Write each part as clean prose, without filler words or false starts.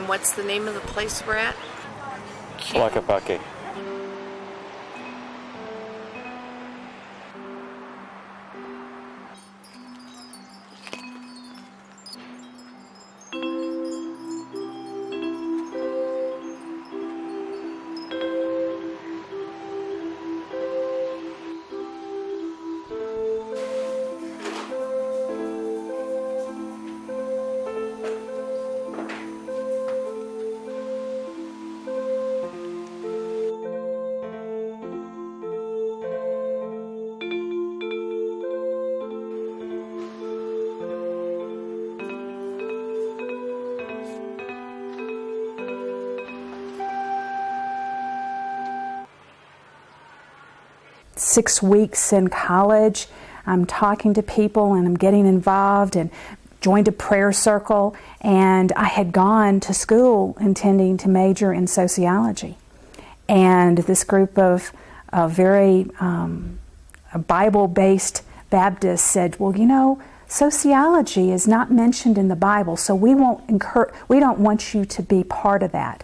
what's the name of the place we're at? Tlaquepaque. Six weeks in college, I'm talking to people and I'm getting involved and joined a prayer circle, and I had gone to school intending to major in sociology. And this group of very Bible-based Baptists said, well, you know, sociology is not mentioned in the Bible, so we don't want you to be part of that.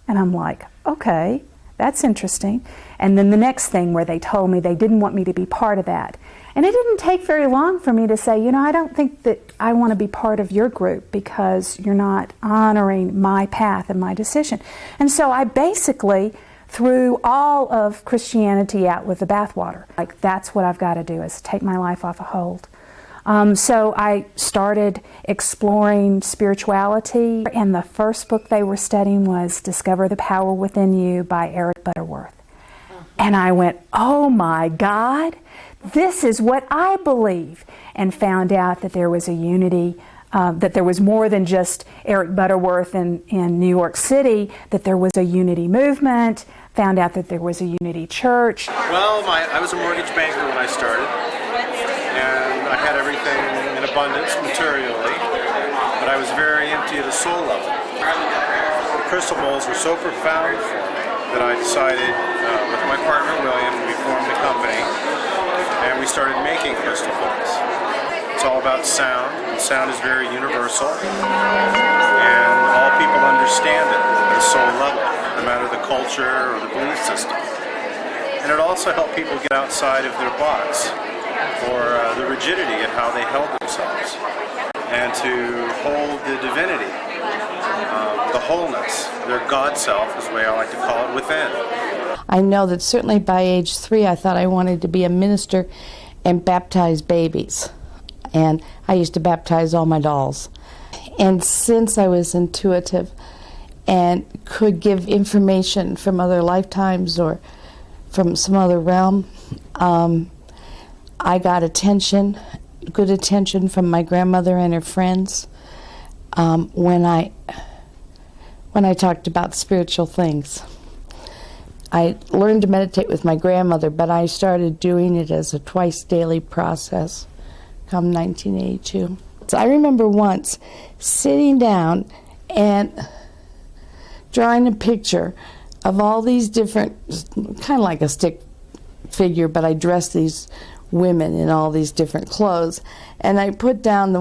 And I'm like, okay, that's interesting. And then the next thing where they told me they didn't want me to be part of that. And it didn't take very long for me to say, you know, I don't think that I want to be part of your group because you're not honoring my path and my decision. And so I basically threw all of Christianity out with the bathwater. Like, that's what I've got to do, is take my life off a hold. So I started exploring spirituality, and the first book they were studying was Discover the Power Within You by Eric Butterworth. And I went, oh my God, this is what I believe, and found out that there was a unity, that there was more than just Eric Butterworth in New York City, that there was a unity movement, found out that there was a unity church. Well, I was a mortgage banker when I started, and I had everything in abundance materially, but I was very empty at a soul level. The crystal bowls were so profound for me that I decided, with my partner William, we formed a company, and we started making crystal bowls. It's all about sound, and sound is very universal, and all people understand it at a soul level, no matter the culture or the belief system. And it also helped people get outside of their box, or the rigidity of how they held themselves, and to hold the divinity, the wholeness, their God self is the way I like to call it, within. I know that certainly by age 3 I thought I wanted to be a minister and baptize babies. And I used to baptize all my dolls. And since I was intuitive and could give information from other lifetimes or from some other realm, I got attention, good attention from my grandmother and her friends when I talked about spiritual things. I learned to meditate with my grandmother, but I started doing it as a twice daily process come 1982. So I remember once sitting down and drawing a picture of all these different, kind of like a stick figure, but I dressed these women in all these different clothes, and I put down the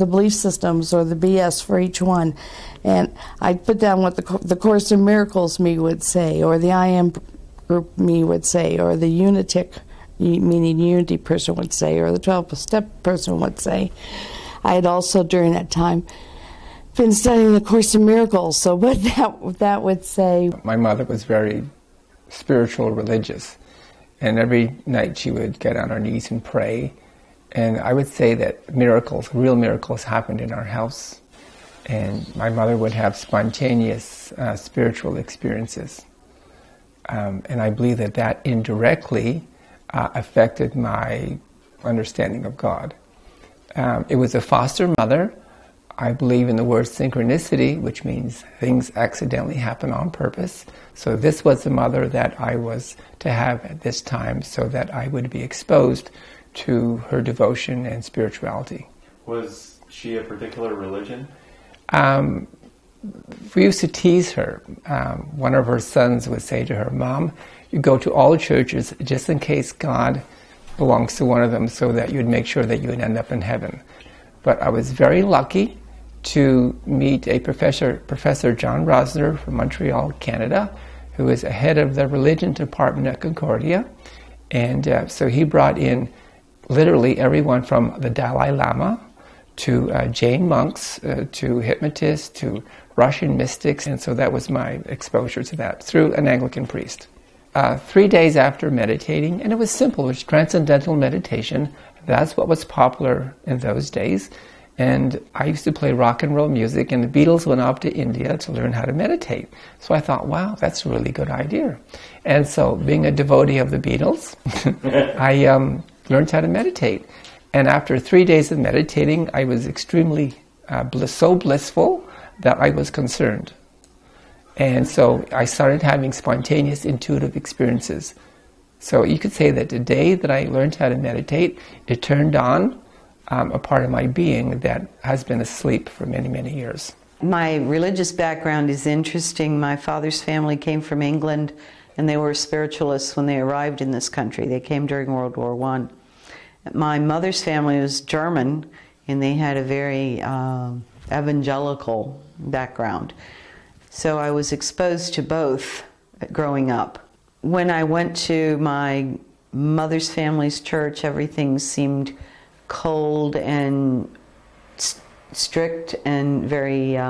belief systems or the BS for each one, and I put down what the Course in Miracles me would say, or the I Am group me would say, or the Unitic, meaning unity person, would say, or the 12-step person would say. I had also during that time been studying the Course in Miracles, so what that would say. My mother was very spiritual, religious. And every night she would get on her knees and pray. And I would say that miracles, real miracles, happened in our house. And my mother would have spontaneous spiritual experiences. And I believe that indirectly affected my understanding of God. It was a foster mother. I believe in the word synchronicity, which means things accidentally happen on purpose. So this was the mother that I was to have at this time so that I would be exposed to her devotion and spirituality. Was she a particular religion? We used to tease her. One of her sons would say to her, "Mom, you go to all churches just in case God belongs to one of them so that you'd make sure that you would end up in heaven." But I was very lucky to meet a Professor John Rosner from Montreal, Canada, who is a head of the religion department at Concordia. And so he brought in literally everyone from the Dalai Lama to Jain monks, to hypnotists, to Russian mystics. And so that was my exposure to that through an Anglican priest. 3 days after meditating, and it was simple, it was transcendental meditation. That's what was popular in those days. And I used to play rock and roll music, and the Beatles went off to India to learn how to meditate. So I thought, wow, that's a really good idea. And so, being a devotee of the Beatles, I learned how to meditate. And after 3 days of meditating, I was extremely so blissful that I was concerned. And so I started having spontaneous intuitive experiences. So you could say that the day that I learned how to meditate, it turned on a part of my being that has been asleep for many, many years. My religious background is interesting. My father's family came from England, and they were spiritualists when they arrived in this country. They came during World War I. My mother's family was German, and they had a very evangelical background. So I was exposed to both growing up. When I went to my mother's family's church, everything seemed cold and strict and very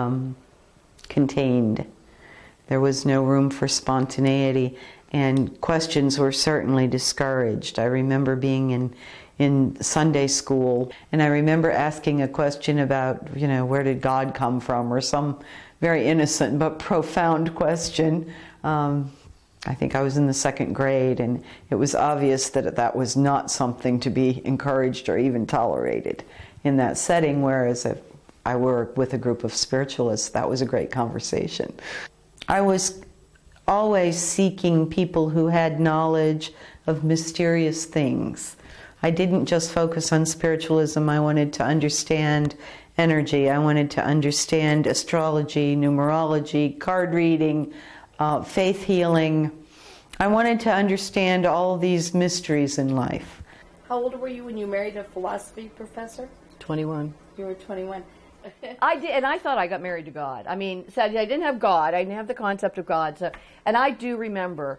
contained. There was no room for spontaneity, and questions were certainly discouraged. I remember being in Sunday school, and I remember asking a question about, where did God come from, or some very innocent but profound question. I think I was in the second grade, and it was obvious that that was not something to be encouraged or even tolerated in that setting, whereas if I were with a group of spiritualists, that was a great conversation. I was always seeking people who had knowledge of mysterious things. I didn't just focus on spiritualism. I wanted to understand energy. I wanted to understand astrology, numerology, card reading, faith healing. I wanted to understand all these mysteries in life. How old were you when you married a philosophy professor? 21. You were 21. I did, and I thought I got married to God. I mean, so I didn't have God. I didn't have the concept of God. So, and I do remember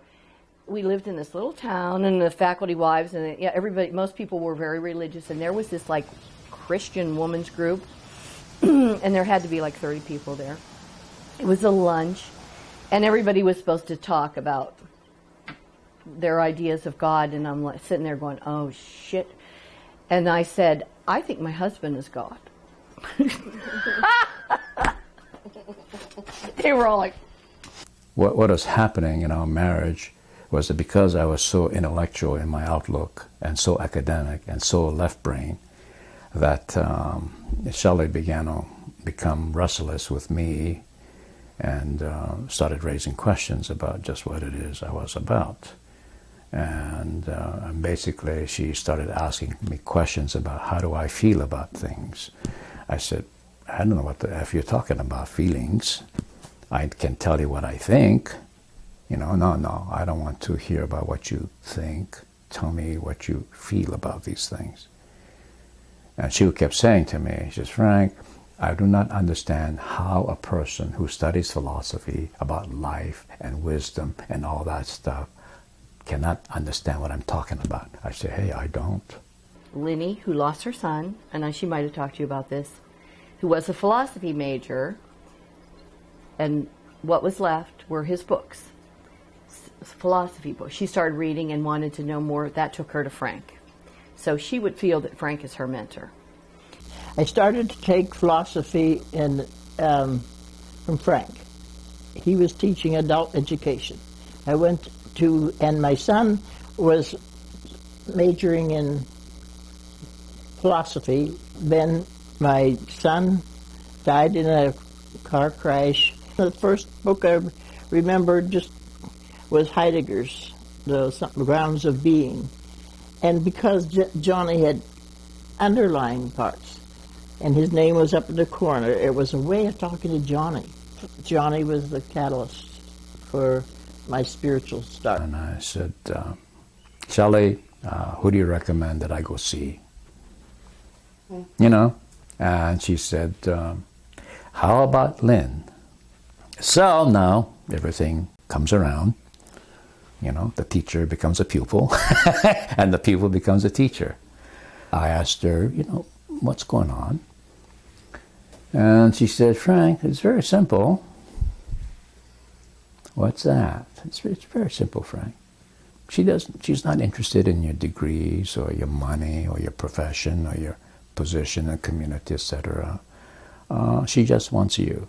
we lived in this little town, and the faculty wives, and everybody, most people were very religious, and there was this like Christian women's group, and there had to be like 30 people there. It was a lunch, and everybody was supposed to talk about their ideas of God, and I'm like sitting there going, oh shit. And I said, I think my husband is God. They were all like... What was happening in our marriage was that because I was so intellectual in my outlook and so academic and so left-brain, that Shelley began to become restless with me and started raising questions about just what it is I was about. And basically she started asking me questions about how do I feel about things. I said, I don't know what the F you're talking about, feelings. I can tell you what I think. No, I don't want to hear about what you think. Tell me what you feel about these things. And she kept saying to me, she says, Frank, I do not understand how a person who studies philosophy about life and wisdom and all that stuff cannot understand what I'm talking about. I say, hey, I don't. Linny, who lost her son, and she might have talked to you about this, who was a philosophy major, and what was left were his books, philosophy books. She started reading and wanted to know more. That took her to Frank. So she would feel that Frank is her mentor. I started to take philosophy from Frank. He was teaching adult education. I went to, and my son was majoring in philosophy. Then my son died in a car crash. The first book I remember just was Heidegger's The Grounds of Being. And because Johnny had underlying parts, and his name was up in the corner, it was a way of talking to Johnny. Johnny was the catalyst for my spiritual start. And I said, Shelley, who do you recommend that I go see? And she said, How about Lynn? So now everything comes around. You know, the teacher becomes a pupil, and the pupil becomes a teacher. I asked her, you know, what's going on? And she said, Frank, it's very simple. What's that? It's very simple, Frank. She's not interested in your degrees or your money or your profession or your position in the community, etc. She just wants you.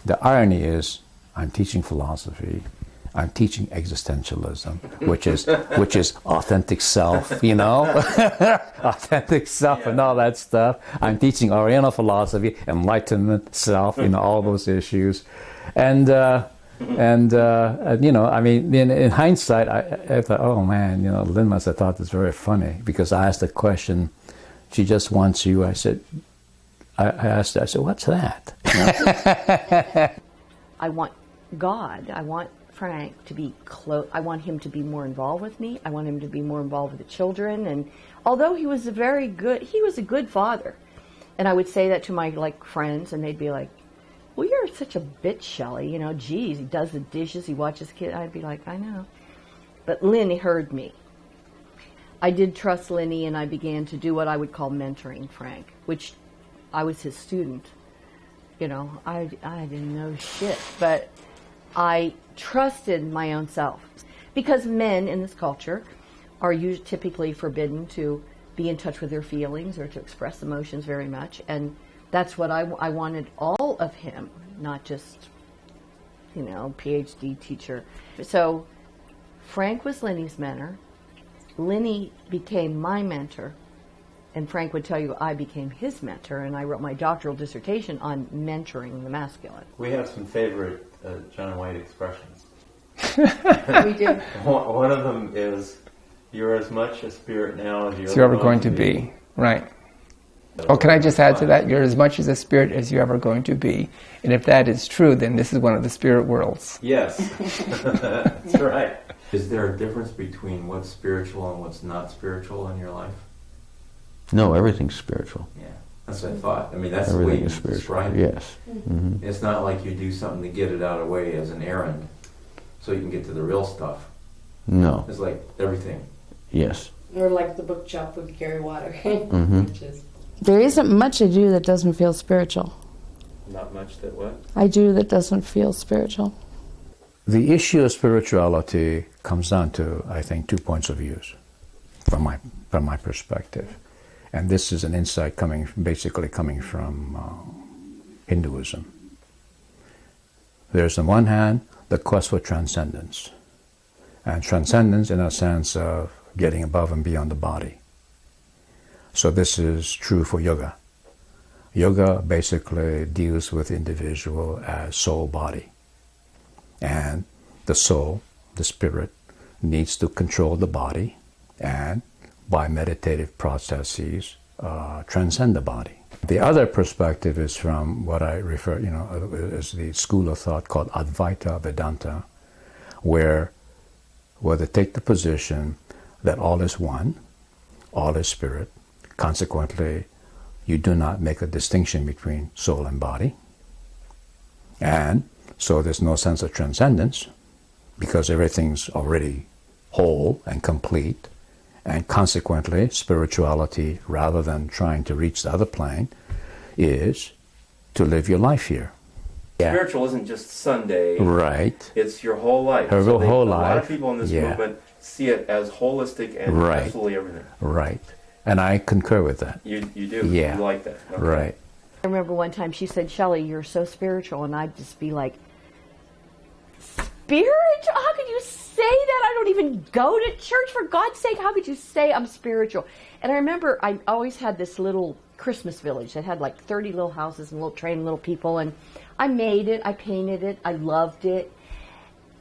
The irony is, I'm teaching philosophy. I'm teaching existentialism, which is authentic self, you know, authentic self and all that stuff. I'm teaching Oriental philosophy, enlightenment, self, you know, all those issues, and you know, I mean, in hindsight, I thought, oh man, you know, Lynn must have thought this very funny because I asked the question, she just wants you. I said, I asked her, I said, what's that? I want God. I want Frank to be close. I want him to be more involved with me. I want him to be more involved with the children. And although he was a good father. And I would say that to my friends, and they'd be like, well, you're such a bitch, Shelley. You know, geez, he does the dishes, he watches kids. I'd be like, I know. But Lynn heard me. I did trust Lenny, and I began to do what I would call mentoring Frank, which I was his student. You know, I didn't know shit, but I trusted my own self. Because men in this culture are typically forbidden to be in touch with their feelings or to express emotions very much. And that's what I wanted all of him, not just, you know, PhD teacher. So Frank was Lenny's mentor. Lenny became my mentor. And Frank would tell you I became his mentor, and I wrote my doctoral dissertation on mentoring the masculine. We have some favorite John White expressions. We do. One of them is, you're as much a spirit now as you're ever going to be. Right. Oh, can I just add to that? You're as much as a spirit as you're ever going to be. And if that is true, then this is one of the spirit worlds. Yes. That's right. Is there a difference between what's spiritual and what's not spiritual in your life? No, everything's spiritual. Yeah, that's what I thought. I mean, that's everything the way you is spiritual. describe it. Yes. Mm-hmm. It's not like you do something to get it out of the way as an errand so you can get to the real stuff. No. It's like everything. Yes. Or like the book shop with Gary Water. Mm-hmm. Which is... There isn't much I do that doesn't feel spiritual. Not much that what? I do that doesn't feel spiritual. The issue of spirituality comes down to, I think, 2 points of view from my perspective. And this is an insight basically coming from Hinduism. There's on one hand the quest for transcendence. And transcendence in a sense of getting above and beyond the body. So this is true for yoga. Yoga basically deals with the individual as soul-body. And the soul, the spirit, needs to control the body and, by meditative processes, transcend the body. The other perspective is from what I refer, as the school of thought called Advaita Vedanta, where they take the position that all is one, all is spirit. Consequently, you do not make a distinction between soul and body. And so there's no sense of transcendence because everything's already whole and complete. And consequently, spirituality, rather than trying to reach the other plane, is to live your life here. Yeah. Spiritual isn't just Sunday. Right. It's your whole life. Whole life. A lot of people in this movement see it as holistic and absolutely everything. Right. And I concur with that. You do? Yeah. You like that? Okay. Right. I remember one time she said, Shelley, you're so spiritual. And I'd just be like, spiritual? How could you say that? I don't even go to church, for God's sake. How could you say I'm spiritual? And I remember I always had this little Christmas village that had like 30 little houses and little train little people. And I made it. I painted it. I loved it.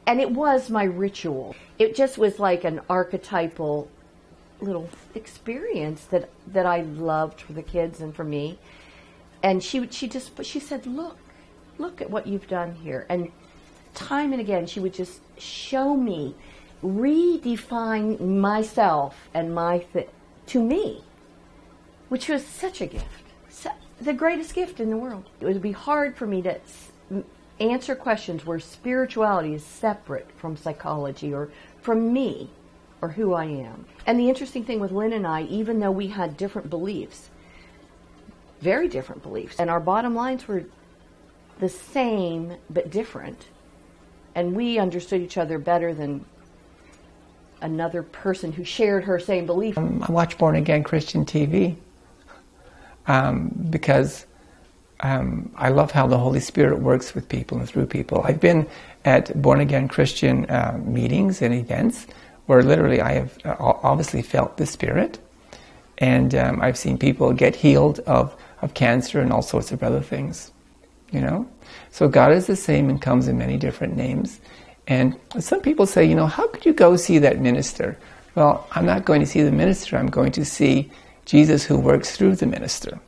And it was my ritual. It just was like an archetypal little experience that I loved for the kids and for me. And she said, look at what you've done here. And time and again, she would just show me, redefine myself and to me, which was such a gift. the greatest gift in the world. It would be hard for me to answer questions where spirituality is separate from psychology or from me or who I am. And the interesting thing with Lynn and I, even though we had different beliefs, very different beliefs, and our bottom lines were the same but different, and we understood each other better than another person who shared her same belief. I watch Born Again Christian TV because I love how the Holy Spirit works with people and through people. I've been at Born Again Christian meetings and events where literally I have obviously felt the Spirit, and I've seen people get healed of cancer and all sorts of other things, you know? So God is the same and comes in many different names. And some people say, you know, how could you go see that minister? Well, I'm not going to see the minister, I'm going to see Jesus who works through the minister.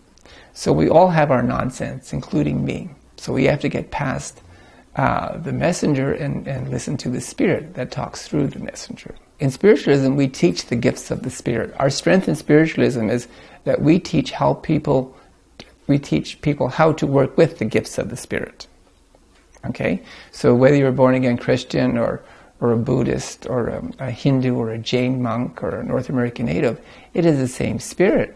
So we all have our nonsense, including me. So we have to get past the messenger and listen to the Spirit that talks through the messenger. In spiritualism, we teach the gifts of the Spirit. Our strength in spiritualism is that we teach people how to work with the gifts of the Spirit. Okay? So whether you're a born-again Christian or a Buddhist or a Hindu or a Jain monk or a North American native, it is the same Spirit.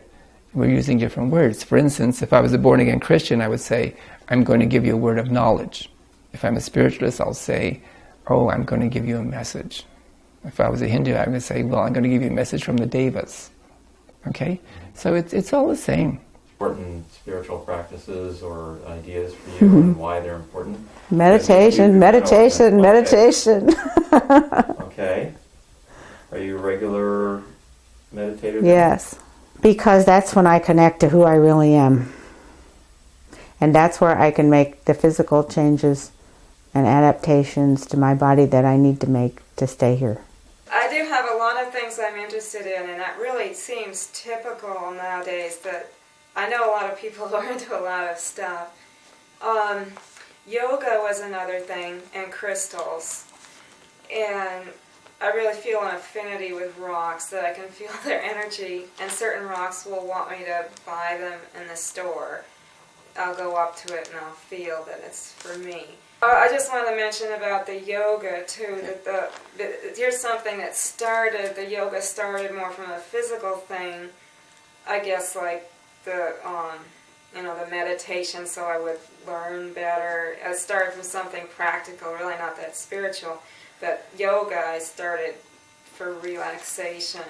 We're using different words. For instance, if I was a born-again Christian, I would say, I'm going to give you a word of knowledge. If I'm a spiritualist, I'll say, oh, I'm going to give you a message. If I was a Hindu, I would say, well, I'm going to give you a message from the Devas. Okay? So it's all the same. Important spiritual practices or ideas for you and why they're important? Meditation. Okay. Are you a regular meditator? Yes, because that's when I connect to who I really am. And that's where I can make the physical changes and adaptations to my body that I need to make to stay here. I do have a lot of things I'm interested in, and that really seems typical nowadays that I know a lot of people who are into a lot of stuff. Yoga was another thing, and crystals. And I really feel an affinity with rocks, that I can feel their energy, and certain rocks will want me to buy them in the store. I'll go up to it and I'll feel that it's for me. I just wanted to mention about the yoga too, that here's something that started, the yoga started more from a physical thing, I guess, like the meditation, so I would learn better. I started from something practical, really not that spiritual, but yoga I started for relaxation.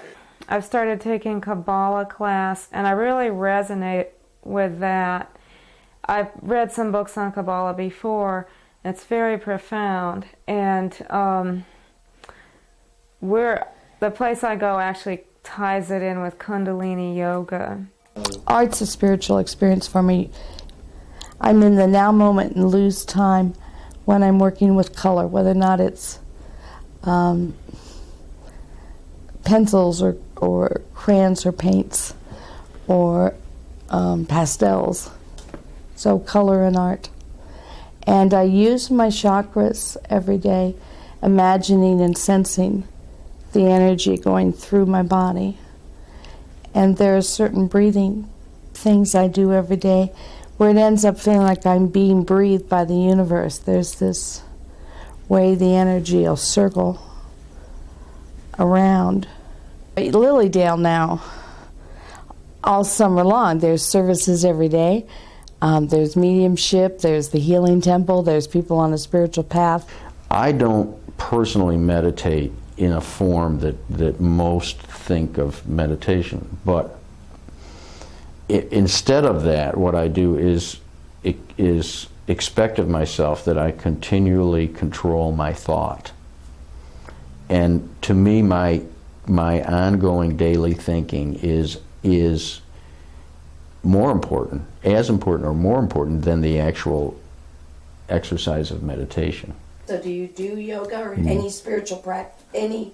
I've started taking Kabbalah class, and I really resonate with that. I've read some books on Kabbalah before. It's very profound, and the place I go actually ties it in with Kundalini Yoga. Art's a spiritual experience for me. I'm in the now moment and lose time when I'm working with color, whether or not it's pencils or crayons or paints or pastels. So color and art. And I use my chakras every day, imagining and sensing the energy going through my body. And there are certain breathing things I do every day where it ends up feeling like I'm being breathed by the universe. There's this way the energy will circle around. Lilydale now, all summer long, there's services every day. There's mediumship, there's the healing temple, there's people on a spiritual path. I don't personally meditate in a form that most think of meditation, but instead of that, what I do is expect of myself that I continually control my thought. And to me, my ongoing daily thinking is more important, as important or more important than the actual exercise of meditation. So do you do yoga or any spiritual practice, any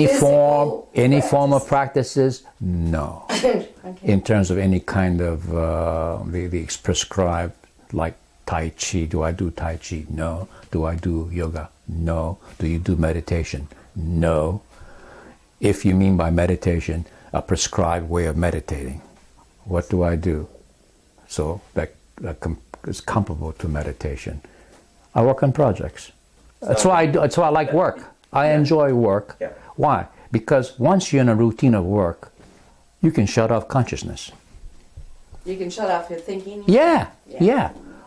form of practices? No. Okay. In terms of any kind of the prescribed, like Tai Chi, do I do Tai Chi? No. Do I do yoga? No. Do you do meditation? No. If you mean by meditation a prescribed way of meditating, what do I do? so that is comparable to meditation. I work on projects. That's why I do. That's why I like work. I enjoy work. Yeah. Why? Because once you're in a routine of work, you can shut off consciousness. You can shut off your thinking. Yeah.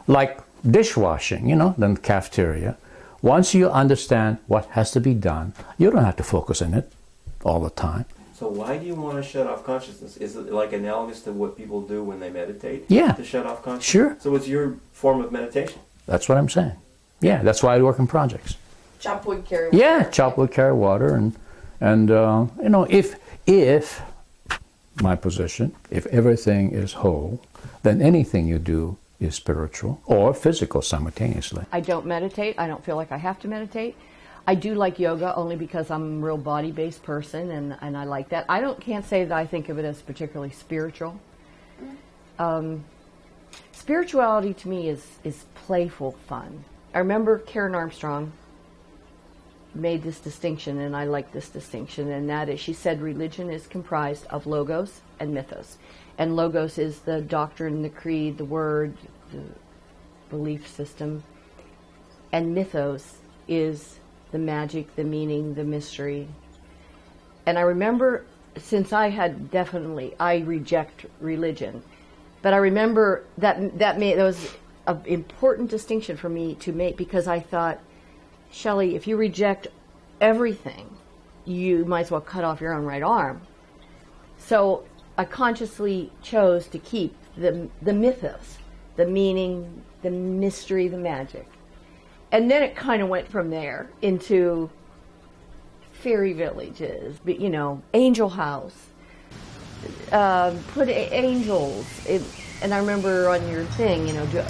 Like dishwashing, the cafeteria. Once you understand what has to be done, you don't have to focus on it all the time. So why do you want to shut off consciousness? Is it like analogous to what people do when they meditate? Yeah. To shut off consciousness? Sure. So it's your form of meditation? That's what I'm saying. Yeah, that's why I work in projects. Chop wood, carry water. Yeah, chop wood, carry water, and if my position, if everything is whole, then anything you do is spiritual or physical simultaneously. I don't meditate. I don't feel like I have to meditate. I do like yoga only because I'm a real body-based person, and I like that. Can't say that I think of it as particularly spiritual. Spirituality to me is playful fun. I remember Karen Armstrong made this distinction, and I like this distinction, and that is, she said religion is comprised of logos and mythos. And logos is the doctrine, the creed, the word, the belief system. And mythos is the magic, the meaning, the mystery. And I remember, since I reject religion, but I remember that was an important distinction for me to make, because I thought, Shelley, if you reject everything, you might as well cut off your own right arm. So I consciously chose to keep the mythos, the meaning, the mystery, the magic. And then it kind of went from there into fairy villages, angel house, put angels. And I remember on your thing,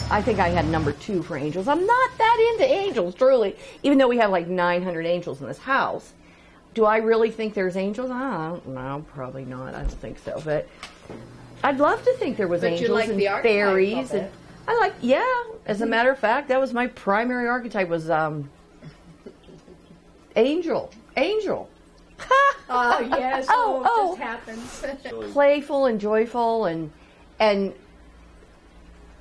I think I had number 2 for angels. I'm not that into angels, truly, even though we have like 900 angels in this house. Do I really think there's angels? No, probably not. I don't think so. But I'd love to think there was But angels you like and the archetype fairies. of it. As a matter of fact, that was my primary archetype was angel. Oh, yes. It just happens. Playful and joyful and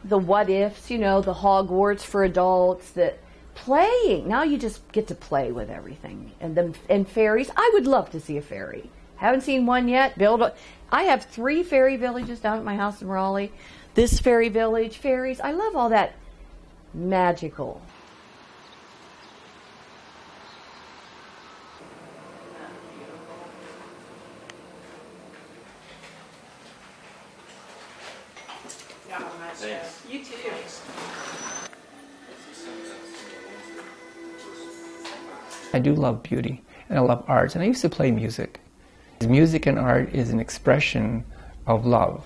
the what ifs, the Hogwarts for adults, that playing. Now you just get to play with everything. And fairies. I would love to see a fairy. Haven't seen one yet. I have 3 fairy villages down at my house in Raleigh. This fairy village, fairies. I love all that magical. Thanks. You too. I do love beauty, and I love art, and I used to play music. Music and art is an expression of love.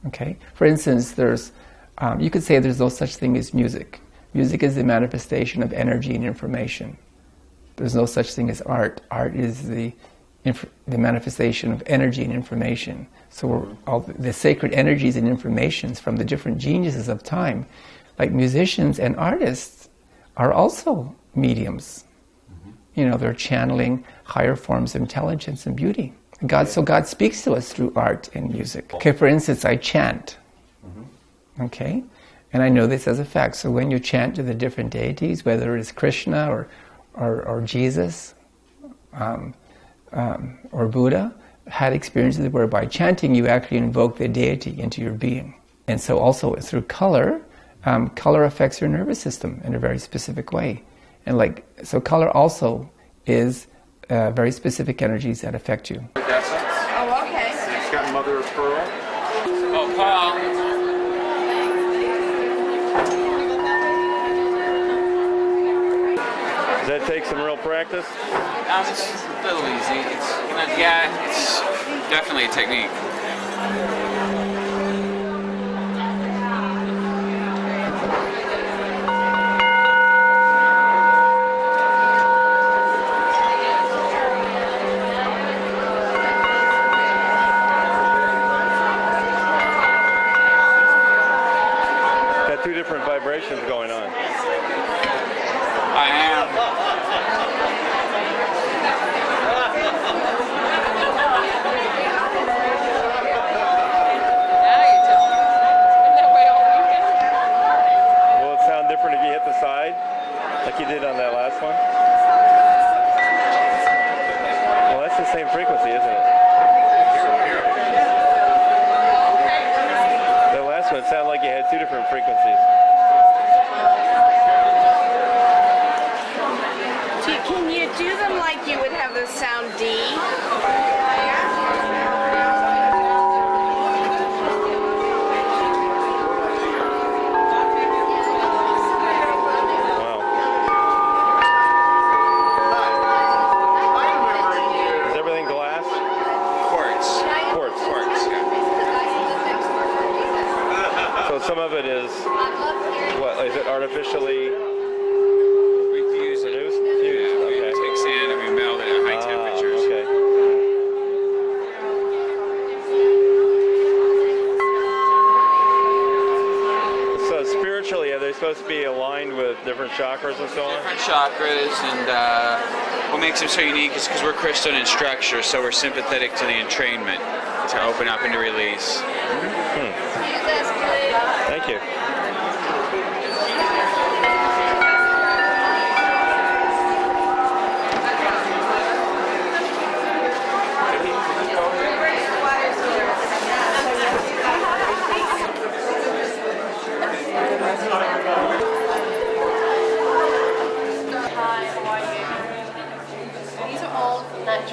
Okay? For instance, you could say there's no such thing as music. Music is the manifestation of energy and information. There's no such thing as art. Art is the manifestation of energy and information. So all the sacred energies and informations from the different geniuses of time, like musicians and artists, are also mediums. They're channeling higher forms of intelligence and beauty. So God speaks to us through art and music. Okay, for instance, I chant. Okay? And I know this as a fact. So when you chant to the different deities, whether it is Krishna or Jesus or Buddha, had experiences where by chanting you actually invoke the deity into your being. And so also through color, color affects your nervous system in a very specific way. And so color also is very specific energies that affect you. Oh, okay. It's got mother of pearl. Oh, Paul. Does that take some real practice? It's a little easy. It's definitely a technique. Got 2 different vibrations going on. I am. Now you're telling me. Isn't that have the sound D. Is everything glass? Quartz. Quartz. So some of it is, what, is it artificially Fused. produced? Yeah, Fused, we okay. take sand and we melt it at high temperatures. Okay. So spiritually, are they supposed to be aligned with different chakras and so on? Different chakras, and what makes them so unique is because we're crystalline in structure, so we're sympathetic to the entrainment, to open up and to release. Thank you.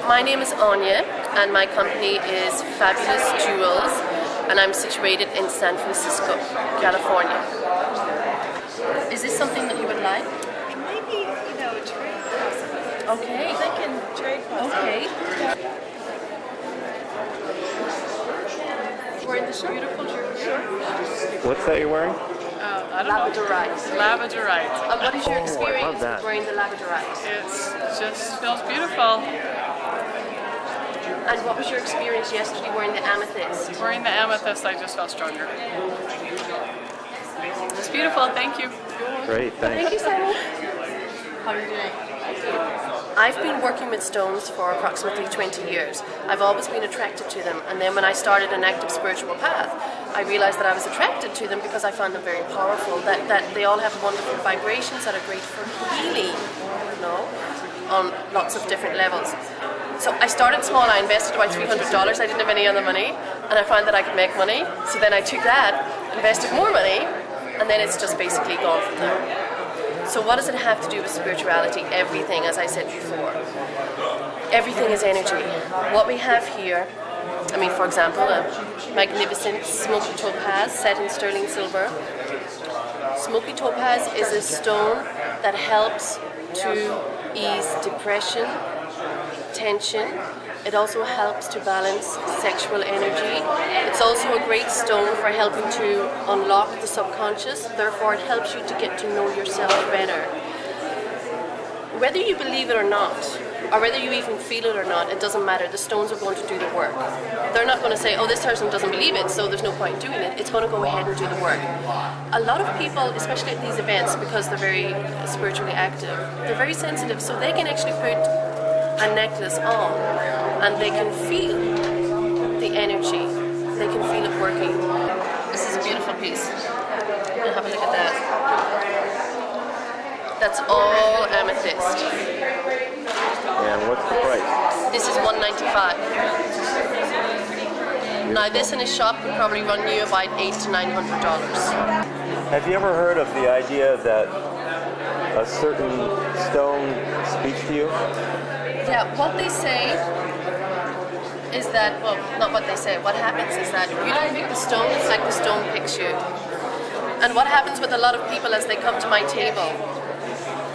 My name is Anya, and my company is Fabulous Jewels, and I'm situated in San Francisco, California. Is this something that you would like? Maybe, a trade possible. Okay. Thinking trade possible. Okay. Wearing this beautiful shirt. What's that you're wearing? Labradorite. Labradorite. And what is your Oh, I love experience that. with wearing the labradorite? It just feels beautiful. And what was your experience yesterday wearing the amethyst? Wearing the amethyst, I just felt stronger. It's beautiful. Thank you. Great, Thank you, Simon. How are you doing? I've been working with stones for approximately 20 years. I've always been attracted to them, and then when I started an active spiritual path, I realized that I was attracted to them because I found them very powerful, that they all have wonderful vibrations that are great for healing, on lots of different levels. So I started small. I invested about $300. I didn't have any other money, and I found that I could make money. So then I took that, invested more money, and then it's just basically gone from there. So what does it have to do with spirituality? Everything, as I said before. Everything is energy. What we have here, for example, a magnificent smoky topaz set in sterling silver. Smoky topaz is a stone that helps to ease depression, tension. It also helps to balance sexual energy. It's also a great stone for helping to unlock the subconscious. Therefore, it helps you to get to know yourself better. Whether you believe it or not, or whether you even feel it or not, it doesn't matter. The stones are going to do the work. They're not going to say, oh, this person doesn't believe it, so there's no point in doing it. It's going to go ahead and do the work. A lot of people, especially at these events, because they're very spiritually active, they're very sensitive, so they can actually put a necklace on and they can feel the energy. They can feel it working. This is a beautiful piece. Have a look at that. That's all amethyst. And what's the price? This is $195. Now this in a shop would probably run you about $800 to $900. Have you ever heard of the idea that a certain stone speaks to you? Yeah, what they say is that, well, not what they say, what happens is that you don't pick the stone, it's like the stone picks you. And what happens with a lot of people as they come to my table,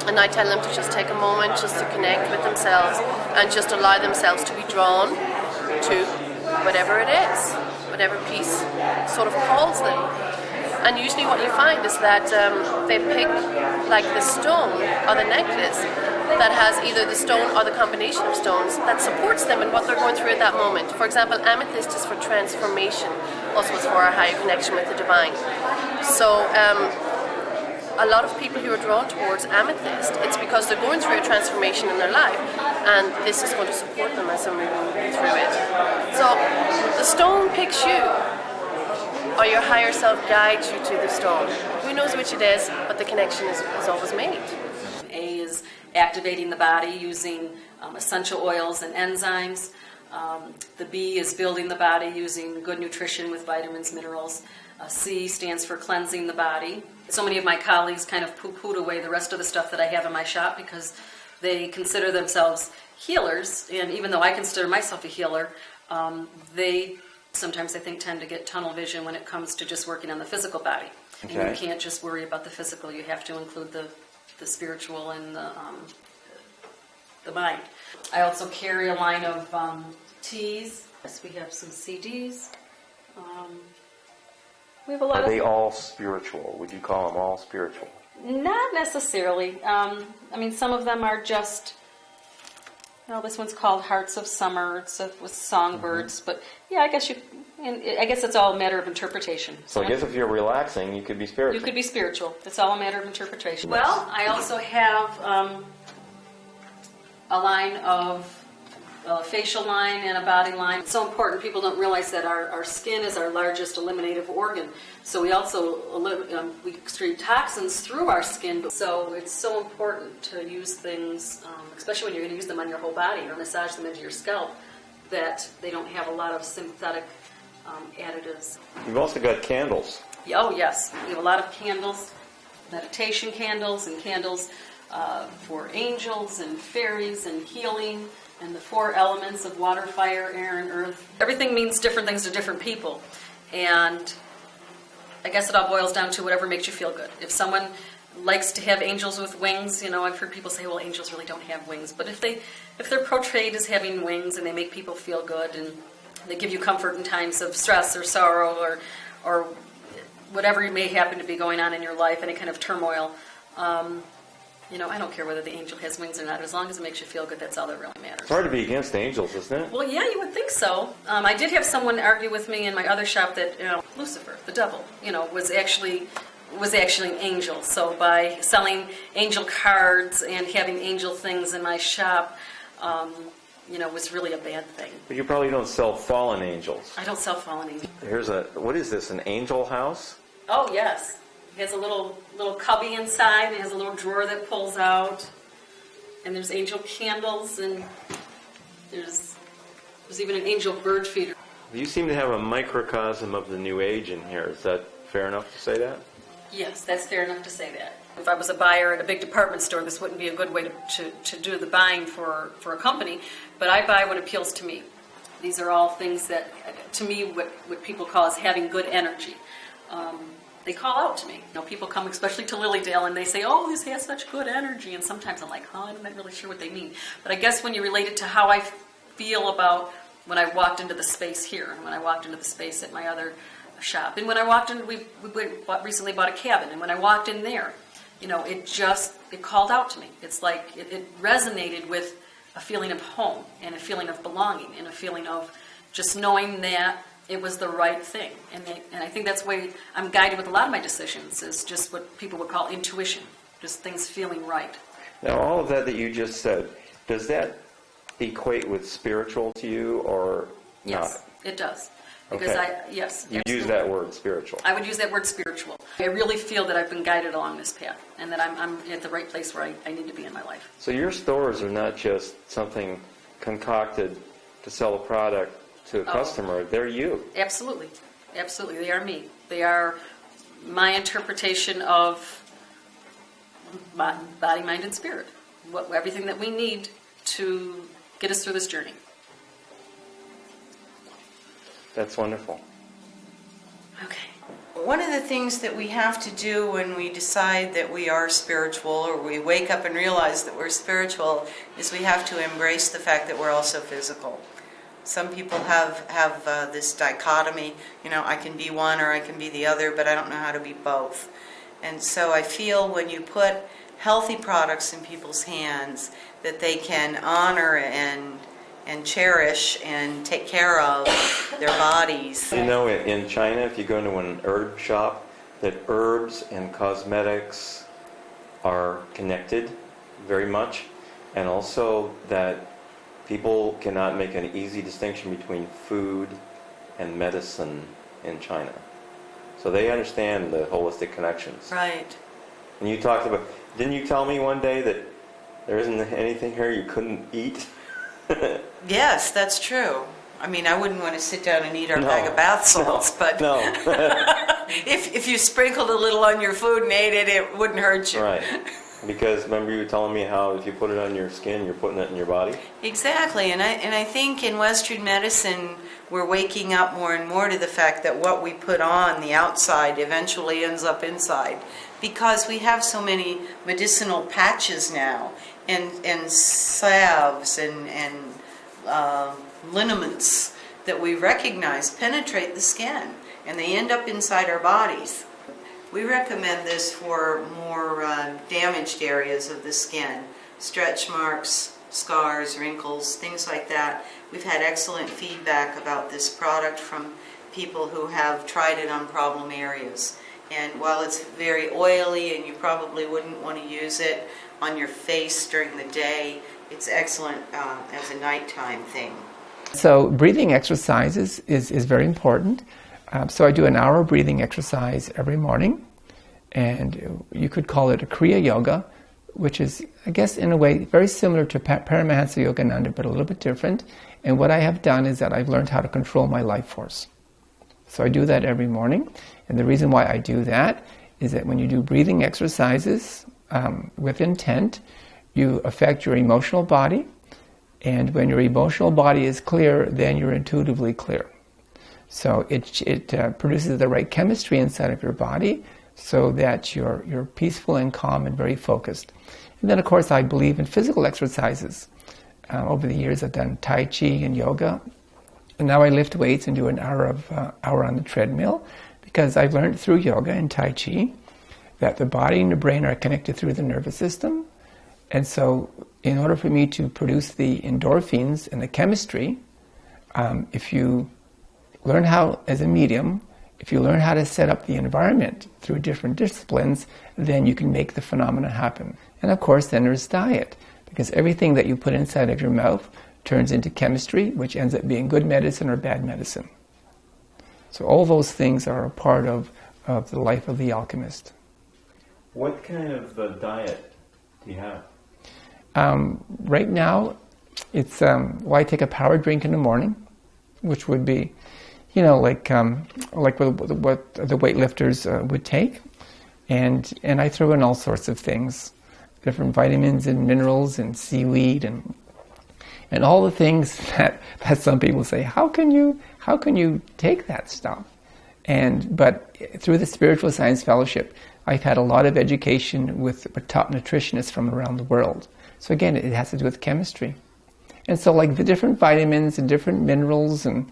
and I tell them to just take a moment just to connect with themselves and just allow themselves to be drawn to whatever it is, whatever piece sort of calls them. And usually what you find is that they pick like the stone or the necklace that has either the stone or the combination of stones that supports them in what they're going through at that moment. For example, amethyst is for transformation, also it's for our higher connection with the divine. So a lot of people who are drawn towards amethyst, it's because they're going through a transformation in their life, and this is going to support them as they're moving through it. So the stone picks you, or your higher self guides you to the stone. Who knows which it is, but the connection is always made. A is activating the body using essential oils and enzymes. The B is building the body using good nutrition with vitamins, minerals. C stands for cleansing the body. So many of my colleagues kind of poo-pooed away the rest of the stuff that I have in my shop because they consider themselves healers, and even though I consider myself a healer, they sometimes, I think, tend to get tunnel vision when it comes to just working on the physical body. Okay. And you can't just worry about the physical. You have to include the spiritual and the mind. I also carry a line of teas. Yes, we have some CDs. We have a lot Are they all spiritual? Would you call them all spiritual? Not necessarily. I mean, some of them are just. This one's called Hearts of Summer. It's with songbirds, but yeah, I guess it's all a matter of interpretation. So I guess if you're relaxing, you could be spiritual. You could be spiritual. It's all a matter of interpretation. Well, I also have a line of a facial line and a body line. It's so important. People don't realize that our skin is our largest eliminative organ. So we also we excrete toxins through our skin. So it's so important to use things, especially when you're going to use them on your whole body or massage them into your scalp, that they don't have a lot of synthetic additives. You've also got candles. Oh, yes. We have a lot of candles, meditation candles, and candles for angels and fairies and healing, and the 4 elements of water, fire, air, and earth. Everything means different things to different people. And I guess it all boils down to whatever makes you feel good. If someone likes to have angels with wings, I've heard people say, well, angels really don't have wings. But if they're portrayed as having wings and they make people feel good and they give you comfort in times of stress or sorrow or whatever may happen to be going on in your life, any kind of turmoil, I don't care whether the angel has wings or not. As long as it makes you feel good, that's all that really matters. It's hard to be against angels, isn't it? Well, yeah, you would think so. I did have someone argue with me in my other shop that Lucifer, the devil, was actually an angel. So by selling angel cards and having angel things in my shop, was really a bad thing. But you probably don't sell fallen angels. I don't sell fallen angels. What is this, an angel house? Oh, yes. It has a little cubby inside, and it has a little drawer that pulls out. And there's angel candles, and there's even an angel bird feeder. You seem to have a microcosm of the New Age in here. Is that fair enough to say that? Yes, that's fair enough to say that. If I was a buyer at a big department store, this wouldn't be a good way to do the buying for a company, but I buy what appeals to me. These are all things that, to me, what people call is having good energy. They call out to me. People come especially to Lilydale and they say, oh, this has such good energy. And sometimes I'm like, I'm not really sure what they mean. But I guess when you relate it to how I feel about when I walked into the space here, and when I walked into the space at my other shop, and when I walked in, we recently bought a cabin, and when I walked in there, it called out to me. It's like it resonated with a feeling of home and a feeling of belonging and a feeling of just knowing that it was the right thing. And I think that's the way I'm guided with a lot of my decisions, is just what people would call intuition, just things feeling right. Now, all of that you just said, does that equate with spiritual to you or not? Yes, it does. Because okay. Yes. You absolutely. use that word, spiritual. I would use that word, spiritual. I really feel that I've been guided along this path and that I'm at the right place where I need to be in my life. So your stores are not just something concocted to sell a product to a customer. They're you. Absolutely. Absolutely. They are me. They are my interpretation of body, mind, and spirit. Everything that we need to get us through this journey. That's wonderful. Okay. One of the things that we have to do when we decide that we are spiritual, or we wake up and realize that we're spiritual, is we have to embrace the fact that we're also physical. Some people have this dichotomy, I can be one or I can be the other, but I don't know how to be both. And so I feel when you put healthy products in people's hands, that they can honor and cherish and take care of their bodies. In China, if you go into an herb shop, that herbs and cosmetics are connected very much, and also that people cannot make an easy distinction between food and medicine in China. So they understand the holistic connections. Right. And you talked about, didn't you tell me one day that there isn't anything here you couldn't eat? Yes, that's true. I mean, I wouldn't want to sit down and eat our bag of bath salts, but if you sprinkled a little on your food and ate it, it wouldn't hurt you. Right. Because remember you were telling me how if you put it on your skin, you're putting it in your body? Exactly, and I think in Western medicine we're waking up more and more to the fact that what we put on the outside eventually ends up inside, because we have so many medicinal patches now, and salves and liniments that we recognize penetrate the skin, and they end up inside our bodies. We recommend this for more damaged areas of the skin, stretch marks, scars, wrinkles, things like that. We've had excellent feedback about this product from people who have tried it on problem areas. And while it's very oily and you probably wouldn't want to use it on your face during the day, it's excellent as a nighttime thing. So breathing exercises is very important. So I do an hour breathing exercise every morning, and you could call it a Kriya Yoga, which is, I guess, in a way very similar to Paramahansa Yogananda, but a little bit different. And what I have done is that I've learned how to control my life force. So I do that every morning, and the reason why I do that is that when you do breathing exercises with intent, you affect your emotional body, and when your emotional body is clear, then you're intuitively clear. So it produces the right chemistry inside of your body so that you're peaceful and calm and very focused. And then, of course, I believe in physical exercises. Over the years, I've done Tai Chi and yoga. And now I lift weights and do an hour on the treadmill, because I've learned through yoga and Tai Chi that the body and the brain are connected through the nervous system. And so in order for me to produce the endorphins and the chemistry, if you learn how, as a medium, if you learn how to set up the environment through different disciplines, then you can make the phenomena happen. And of course, then there's diet, because everything that you put inside of your mouth turns into chemistry, which ends up being good medicine or bad medicine. So all those things are a part of the life of the alchemist. What kind of diet do you have? Right now, it's I take a power drink in the morning, which would be, like what the weightlifters would take, and I throw in all sorts of things, different vitamins and minerals and seaweed and all the things that some people say, how can you take that stuff? But through the Spiritual Science Fellowship, I've had a lot of education with top nutritionists from around the world. So again, it has to do with chemistry. And so like the different vitamins and different minerals and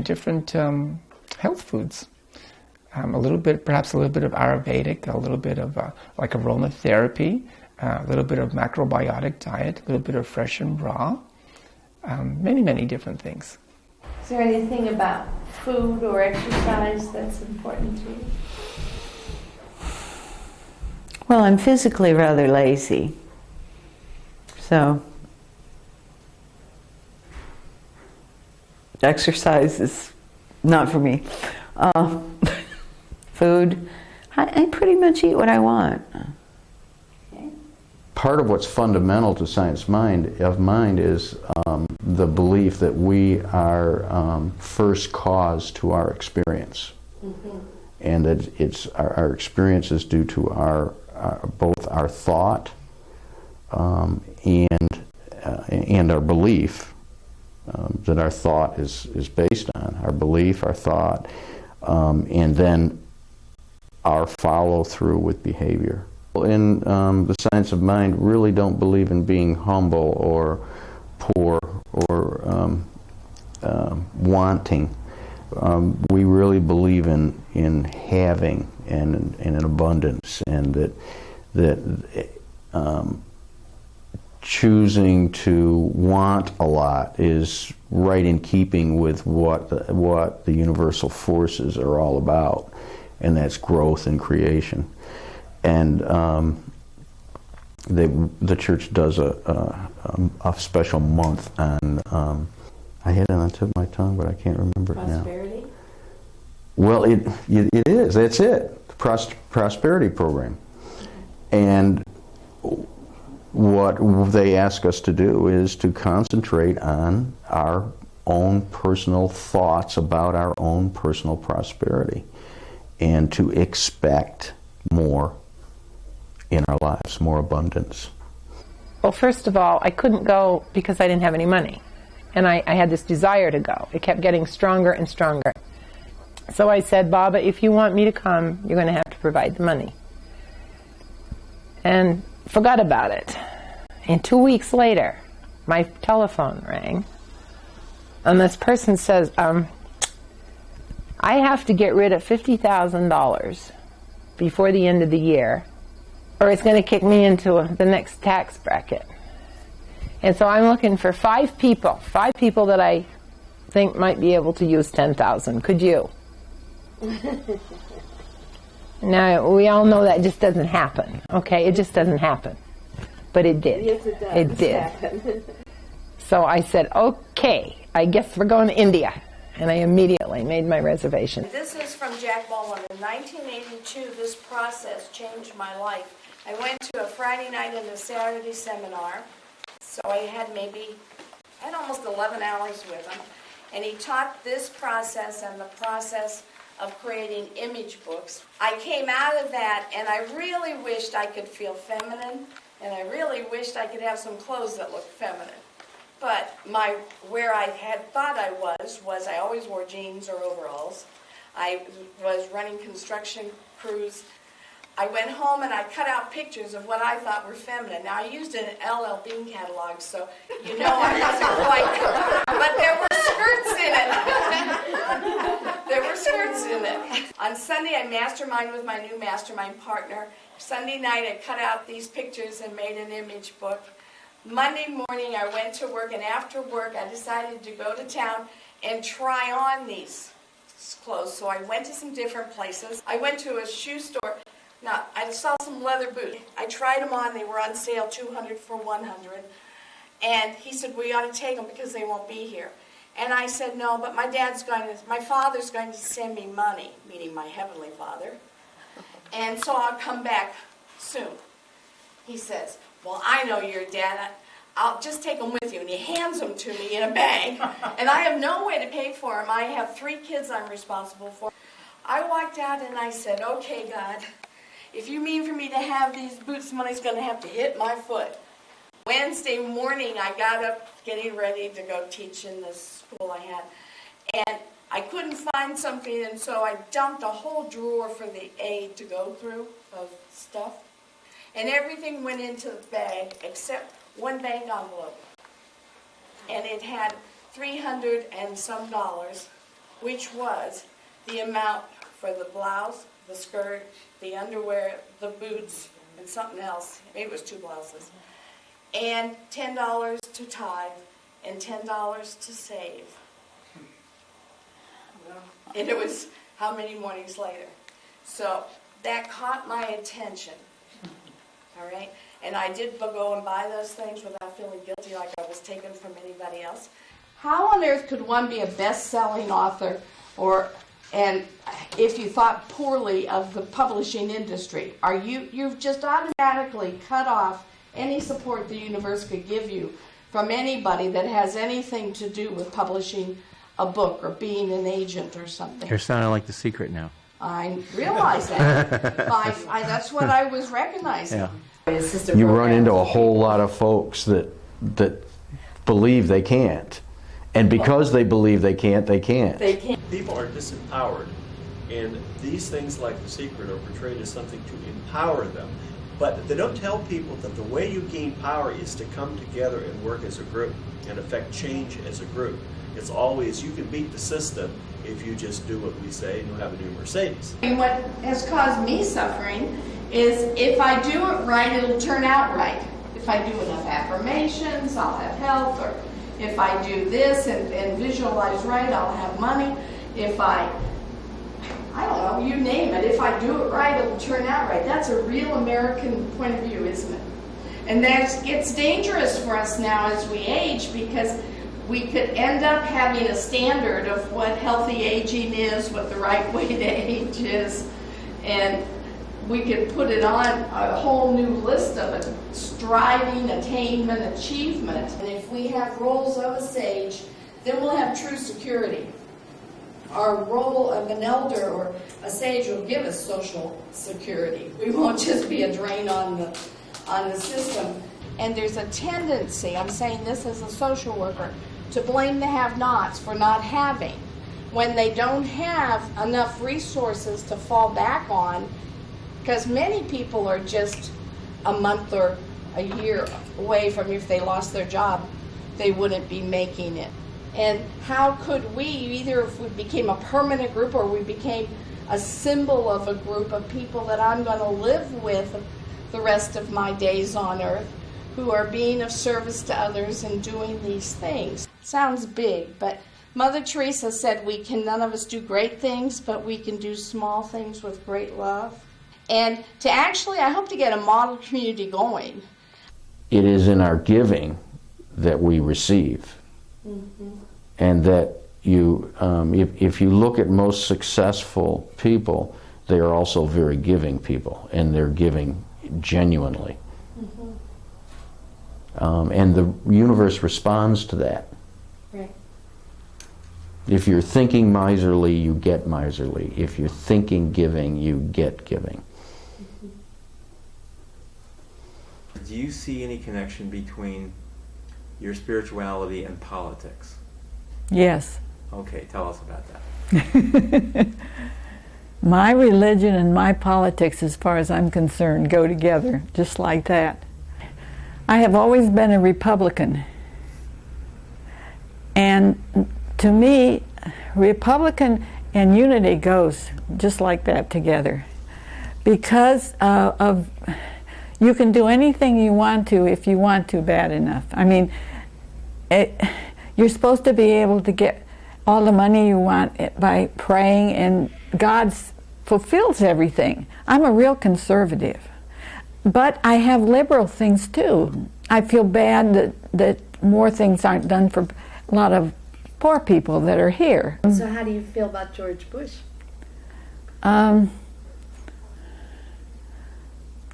different health foods. Perhaps a little bit of Ayurvedic, a little bit of like aromatherapy, a little bit of macrobiotic diet, a little bit of fresh and raw, many, many different things. Is there anything about food or exercise that's important to you? Well, I'm physically rather lazy, so exercise is not for me. Food, I pretty much eat what I want. Part of what's fundamental to science of mind is the belief that we are first cause to our experience, and that it's our experience is due to both our thought and our belief that our thought is based on, our belief, our thought, and then our follow through with behavior. In the science of mind, really don't believe in being humble or poor or wanting. We really believe in having and in abundance, and that choosing to want a lot is right in keeping with what the universal forces are all about, and that's growth and creation. And the church does a special month on, I had it on the tip of my tongue, but I can't remember it now. Prosperity? Well, it is. That's it. The prosperity program. And what they ask us to do is to concentrate on our own personal thoughts about our own personal prosperity, and to expect more in our lives, more abundance? Well, first of all, I couldn't go because I didn't have any money. And I had this desire to go. It kept getting stronger and stronger. So I said, Baba, if you want me to come, you're going to have to provide the money. And forgot about it. And 2 weeks later, my telephone rang. And this person says, I have to get rid of $50,000 before the end of the year, or it's going to kick me into the next tax bracket. And so I'm looking for 5 people that I think might be able to use $10,000. Could you? Now, we all know that just doesn't happen, okay? It just doesn't happen. But it did. Yes, it does. It did. Happen. So I said, okay, I guess we're going to India. And I immediately made my reservation. This is from Jack Baldwin. In 1982, this process changed my life. I went to a Friday night and a Saturday seminar. So I had almost 11 hours with him. And he taught this process and the process of creating image books. I came out of that and I really wished I could feel feminine, and I really wished I could have some clothes that looked feminine. But where I had thought I was I always wore jeans or overalls. I was running construction crews. I went home and I cut out pictures of what I thought were feminine. Now, I used an L.L. Bean catalog, so you know I wasn't quite, but there were skirts in it. There were skirts in it. On Sunday, I masterminded with my new mastermind partner. Sunday night, I cut out these pictures and made an image book. Monday morning, I went to work, and after work, I decided to go to town and try on these clothes. So I went to some different places. I went to a shoe store. Now, I saw some leather boots. I tried them on. They were on sale, $200 for $100. And he said, well, you ought to take them because they won't be here. And I said, no, but my father's going to send me money, meaning my Heavenly Father. And so I'll come back soon. He says, well, I know your dad. I'll just take them with you. And he hands them to me in a bag. And I have no way to pay for them. I have 3 kids I'm responsible for. I walked out and I said, okay, God, if you mean for me to have these boots, money's going to have to hit my foot. Wednesday morning, I got up getting ready to go teach in the school I had. And I couldn't find something, and so I dumped a whole drawer for the aide to go through of stuff. And everything went into the bag except one bank envelope. And it had $300 and some, which was the amount for the blouse, the skirt, the underwear, the boots, and something else. Maybe it was 2 blouses. And $10 to tithe and $10 to save. And it was how many mornings later. So that caught my attention. All right? And I did go and buy those things without feeling guilty like I was taken from anybody else. How on earth could one be a best-selling author and if you thought poorly of the publishing industry? You've just automatically cut off any support the universe could give you from anybody that has anything to do with publishing a book or being an agent or something. You're sounding like The Secret now. I realize that. That's what I was recognizing. Yeah. You run into a whole lot of folks that believe they can't. And because they believe they can't, they can't. People are disempowered. And these things like The Secret are portrayed as something to empower them. But they don't tell people that the way you gain power is to come together and work as a group and affect change as a group. It's always, you can beat the system if you just do what we say and you have a new Mercedes. And what has caused me suffering is if I do it right, it'll turn out right. If I do enough affirmations, I'll have health. Or if I do this and visualize right, I'll have money. If I don't know, you name it. If I do it right, it'll turn out right. That's a real American point of view, isn't it? And it's dangerous for us now as we age because we could end up having a standard of what healthy aging is, what the right way to age is, and we could put it on a whole new list of it, striving, attainment, achievement. And if we have roles of a sage, then we'll have true security. our role of an elder or a sage will give us social security. We won't just be a drain on the system. And there's a tendency, I'm saying this as a social worker, to blame the have-nots for not having when they don't have enough resources to fall back on, because many people are just a month or a year away from, if they lost their job, they wouldn't be making it. And how could we, either if we became a permanent group or we became a symbol of a group of people that I'm going to live with the rest of my days on earth, who are being of service to others and doing these things. Sounds big, but Mother Teresa said none of us do great things, but we can do small things with great love. And to actually, I hope to get a model community going. It is in our giving that we receive. Mm-hmm. And that if you look at most successful people, they are also very giving people, and they're giving genuinely. Mm-hmm. And the universe responds to that. Right. If you're thinking miserly, you get miserly. If you're thinking giving, you get giving. Do you see any connection between your spirituality and politics? Yes. Okay, tell us about that. My religion and my politics, as far as I'm concerned, go together, just like that. I have always been a Republican. And to me, Republican and unity goes just like that together. Because you can do anything you want to if you want to bad enough. I mean, you're supposed to be able to get all the money you want by praying, and God fulfills everything. I'm a real conservative. But I have liberal things too. I feel bad that more things aren't done for a lot of poor people that are here. So how do you feel about George Bush? I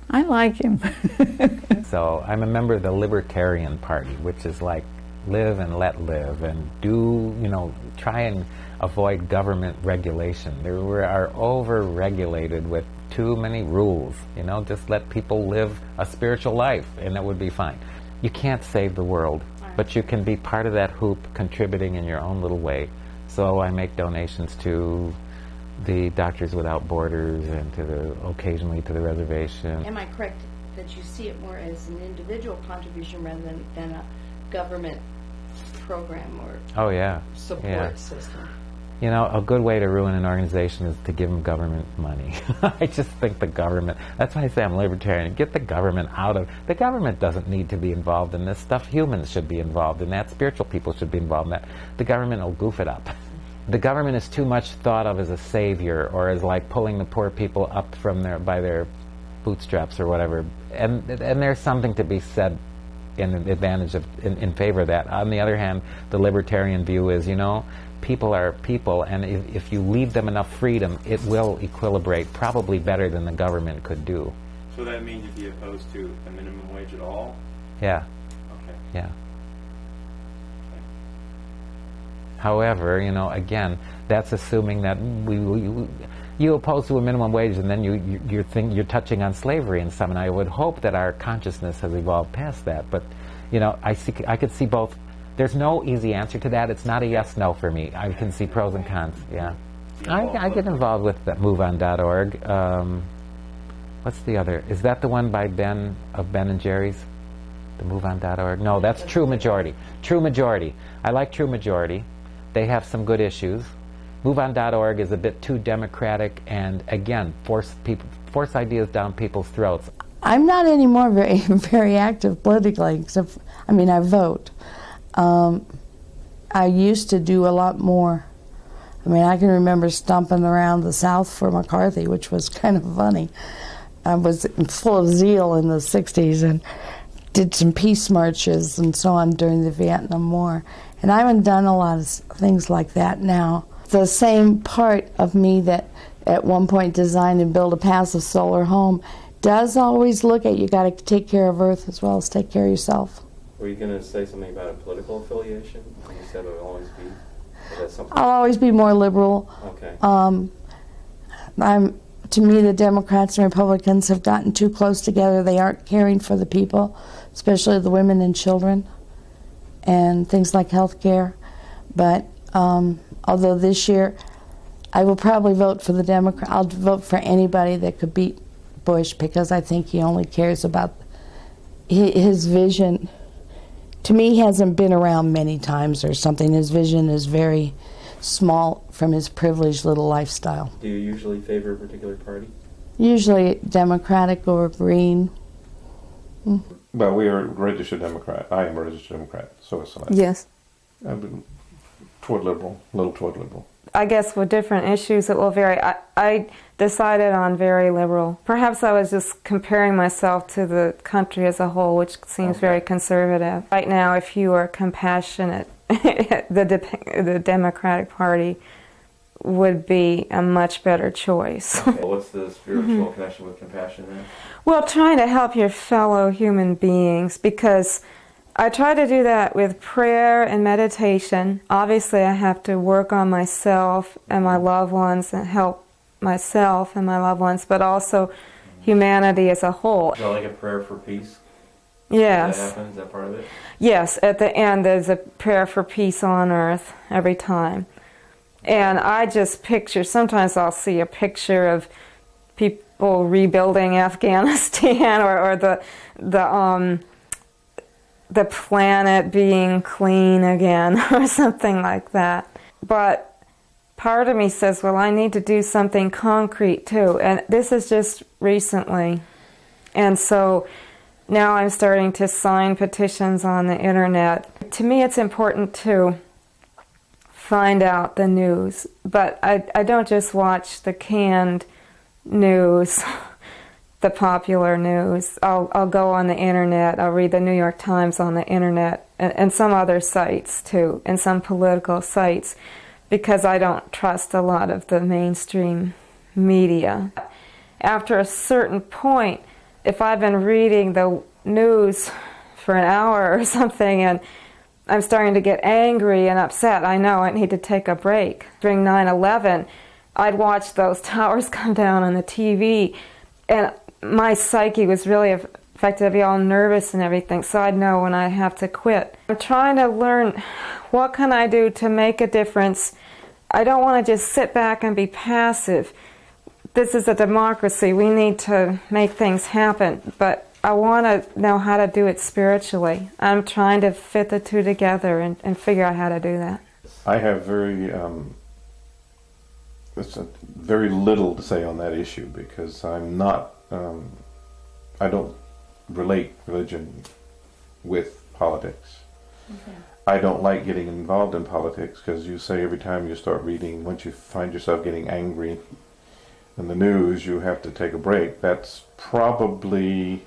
like him. So I'm a member of the Libertarian Party, which is like live and let live, and try and avoid government regulation. We are over-regulated with too many rules. Just let people live a spiritual life, and that would be fine. You can't save the world, but you can be part of that hoop, contributing in your own little way. So I make donations to the Doctors Without Borders and occasionally to the reservation. Am I correct that you see it more as an individual contribution rather than a government program or support system? A good way to ruin an organization is to give them government money. I just think the government, that's why I say I'm libertarian, get the government out of, the government doesn't need to be involved in this stuff. Humans should be involved in that. Spiritual people should be involved in that. The government will goof it up. The government is too much thought of as a savior, or as like pulling the poor people up from by their bootstraps or whatever. And there's something to be said in favor of that. On the other hand, the libertarian view is, people are people, and if you leave them enough freedom, it will equilibrate probably better than the government could do. So that means you'd be opposed to a minimum wage at all? Yeah. Okay. Yeah. However, again, that's assuming that you oppose to a minimum wage, and then you're touching on slavery in some. And I would hope that our consciousness has evolved past that. But I could see both. There's no easy answer to that. It's not a yes/no for me. I can see pros and cons. Yeah, I get involved with that MoveOn.org. What's the other? Is that the one by Ben of Ben and Jerry's? The MoveOn.org? No, that's True Majority. True Majority. I like True Majority. They have some good issues. MoveOn.org is a bit too democratic, and again, force ideas down people's throats. I'm not anymore very active politically, except, I vote. I used to do a lot more. I can remember stomping around the South for McCarthy, which was kind of funny. I was full of zeal in the 60s and did some peace marches and so on during the Vietnam War. And I haven't done a lot of things like that now. The same part of me that at one point designed and built a passive solar home does always look at you got to take care of Earth as well as take care of yourself. Were you going to say something about a political affiliation? You said it would always be That's something. I'll always be more liberal. Okay. To me, the Democrats and Republicans have gotten too close together. They aren't caring for the people, especially the women and children, and things like health care. But although this year I will probably vote for the Democrat, I'll vote for anybody that could beat Bush, because I think he only cares about his vision. To me, he hasn't been around many times or something. His vision is very small from his privileged little lifestyle. Do you usually favor a particular party? Usually Democratic or Green. Well, we are registered Democrat. I am a registered Democrat, so is Celeste. Yes. I've been toward liberal, a little toward liberal. I guess with different issues it will vary. I decided on very liberal. Perhaps I was just comparing myself to the country as a whole, which seems very conservative. Right now, if you are compassionate, the Democratic Party would be a much better choice. Okay. Well, what's the spiritual connection with compassion then? Well, trying to help your fellow human beings, because I try to do that with prayer and meditation. Obviously, I have to work on myself and my loved ones and help myself and my loved ones, but also humanity as a whole. Is that like a prayer for peace? Yes. Does that happen? Is that part of it? Yes, at the end there's a prayer for peace on earth every time. And I just picture, sometimes I'll see a picture of people rebuilding Afghanistan or the planet being clean again or something like that. But part of me says, well, I need to do something concrete too. And this is just recently. And so now I'm starting to sign petitions on the internet. To me, it's important to find out the news, but I don't just watch the canned news, the popular news. I'll go on the internet, I'll read the New York Times on the internet, and some other sites too, and some political sites, because I don't trust a lot of the mainstream media. After a certain point, if I've been reading the news for an hour or something and I'm starting to get angry and upset, I know I need to take a break. During 9/11, I'd watch those towers come down on the TV, and my psyche was really affected. I'd be all nervous and everything, so I'd know when I have to quit. I'm trying to learn, what can I do to make a difference? I don't want to just sit back and be passive. This is a democracy. We need to make things happen, but I want to know how to do it spiritually. I'm trying to fit the two together and figure out how to do that. I have very little to say on that issue, because I'm not, I don't relate religion with politics. Okay. I don't like getting involved in politics, because you say every time you start reading, once you find yourself getting angry in the news, you have to take a break. That's probably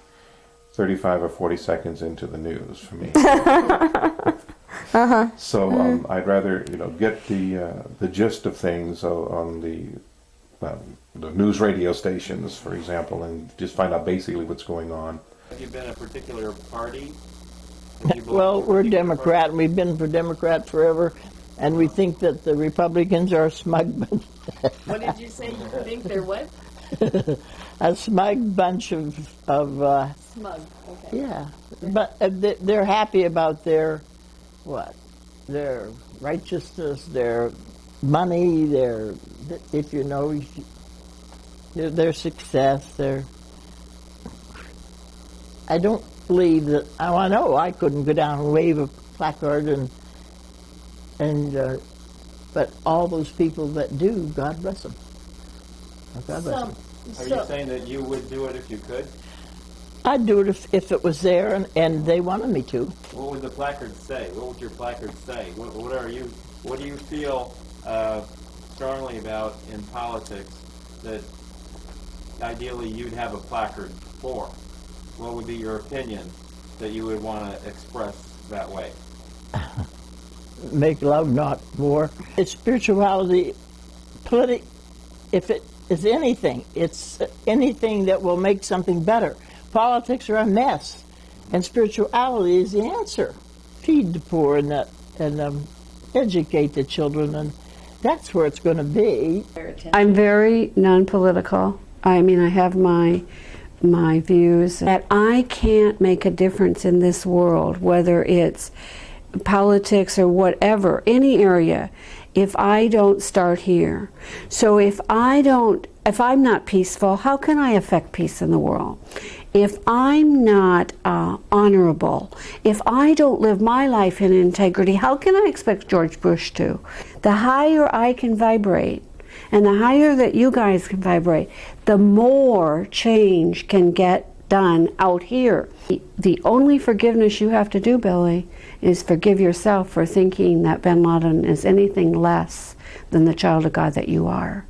35 or 40 seconds into the news for me. So I'd rather get the gist of things on the news radio stations, for example, and just find out basically what's going on. Have you been a particular party? Well, we're Democrat, and we've been for Democrat forever, and we think that the Republicans are smug. What did you say? You think they're what? A smug bunch of Smug, okay. yeah, but they're happy about their righteousness, their money, their success. I don't believe that. I know I couldn't go down and wave a placard but all those people that do, God bless them. God bless them. Are you saying that you would do it if you could? I'd do it if it was there and they wanted me to. What would the placard say? What would your placard say? What do you feel strongly about in politics that ideally you'd have a placard for? What would be your opinion that you would want to express that way? Make love, not war. It's spirituality. If it is anything, it's anything that will make something better. Politics are a mess, and spirituality is the answer. Feed the poor and educate the children, and that's where it's going to be. I'm very non-political. I mean, I have my views that I can't make a difference in this world, whether it's politics or whatever, any area, if I don't start here. So if I'm not peaceful, how can I affect peace in the world? If I'm not honorable, if I don't live my life in integrity, how can I expect George Bush to? The higher I can vibrate, and the higher that you guys can vibrate, the more change can get done out here. The only forgiveness you have to do, Billy, is forgive yourself for thinking that bin Laden is anything less than the child of God that you are.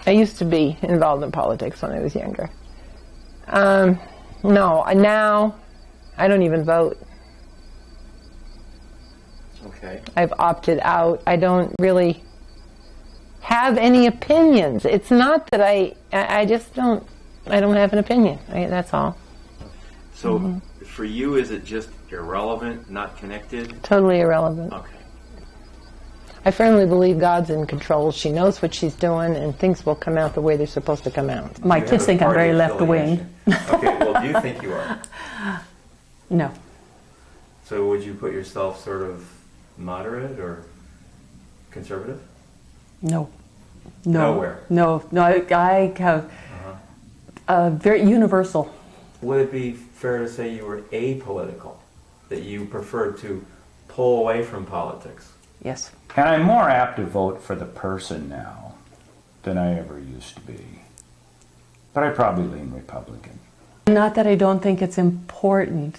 I used to be involved in politics when I was younger. No, now I don't even vote. Okay. I've opted out. I don't really have any opinions. It's not that I just don't have an opinion. That's all. So for you, is it just irrelevant, not connected? Totally irrelevant. Okay. I firmly believe God's in control. She knows what she's doing, and things will come out the way they're supposed to come out. My kids think I'm very left-wing. Okay, well, do you think you are? No. So would you put yourself sort of moderate or conservative? No. Nowhere? No, I have very universal. Would it be fair to say you were apolitical, that you preferred to pull away from politics? Yes. And I'm more apt to vote for the person now than I ever used to be. But I probably lean Republican. Not that I don't think it's important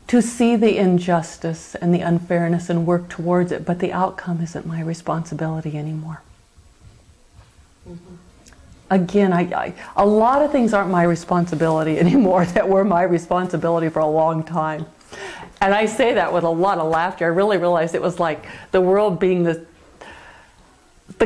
to see the injustice and the unfairness and work towards it, but the outcome isn't my responsibility anymore. Again, a lot of things aren't my responsibility anymore that were my responsibility for a long time. And I say that with a lot of laughter. I really realized it was like the world being the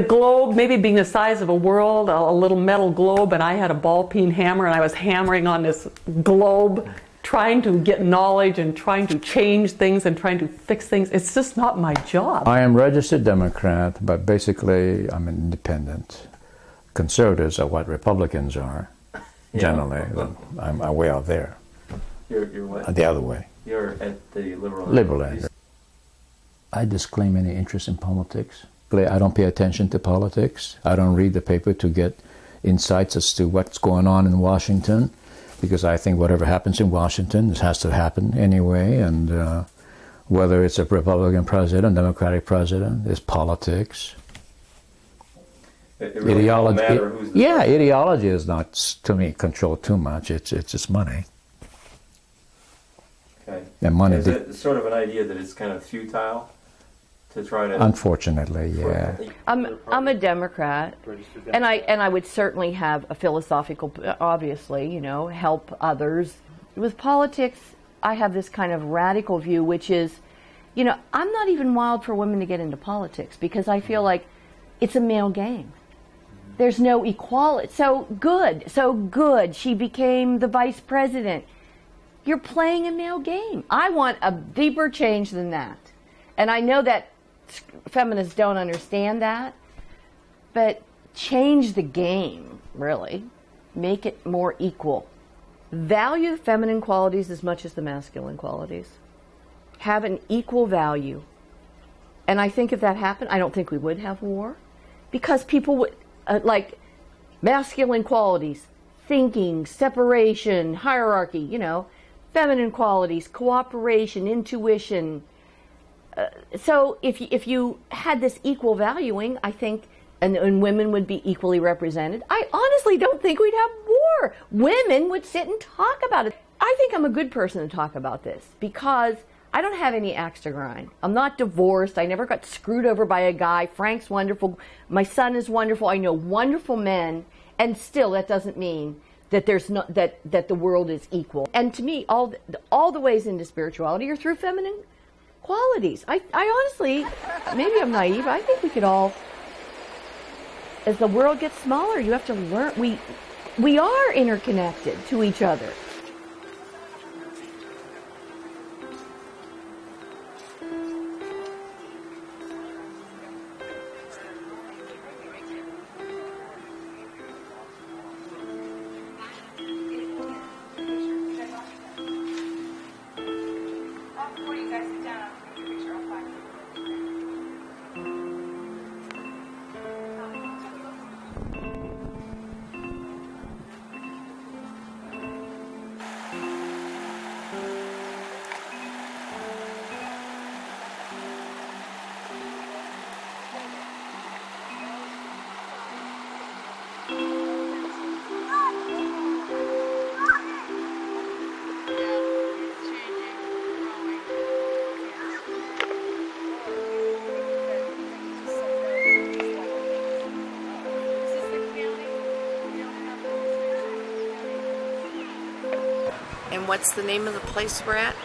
globe, maybe being the size of a world, a little metal globe, and I had a ball-peen hammer and I was hammering on this globe, trying to get knowledge and trying to change things and trying to fix things. It's just not my job. I am registered Democrat, but basically I'm an independent. Conservatives are what Republicans are, generally. I'm way out there. You're what? The other way. You're at the liberal end. I disclaim any interest in politics. I don't pay attention to politics. I don't read the paper to get insights as to what's going on in Washington, because I think whatever happens in Washington, this has to happen anyway, and whether it's a Republican president, Democratic president, it's politics. It really doesn't matter who's the president. Ideology is not, to me, controlled too much. It's just money. Okay. And money. Is it sort of an idea that it's kind of futile to try to? Unfortunately, yeah. I'm a Democrat, and I would certainly have a philosophical, obviously, help others. With politics, I have this kind of radical view, which is, I'm not even wild for women to get into politics because I feel like it's a male game. There's no equality. So good. She became the vice president. You're playing a male game. I want a deeper change than that. And I know that feminists don't understand that, but change the game, really. Make it more equal. Value the feminine qualities as much as the masculine qualities. Have an equal value. And I think if that happened, I don't think we would have war. Because people would, like, masculine qualities, thinking, separation, hierarchy, feminine qualities, cooperation, intuition. So if you had this equal valuing, I think, and women would be equally represented, I honestly don't think we'd have war. Women would sit and talk about it. I think I'm a good person to talk about this because I don't have any axe to grind. I'm not divorced. I never got screwed over by a guy. Frank's wonderful. My son is wonderful. I know wonderful men. And still, that doesn't mean that there's not that the world is equal. And to me, all the ways into spirituality are through feminine qualities. I honestly, maybe I'm naive. I think we could all, as the world gets smaller, you have to learn. We are interconnected to each other. And what's the name of the place we're at?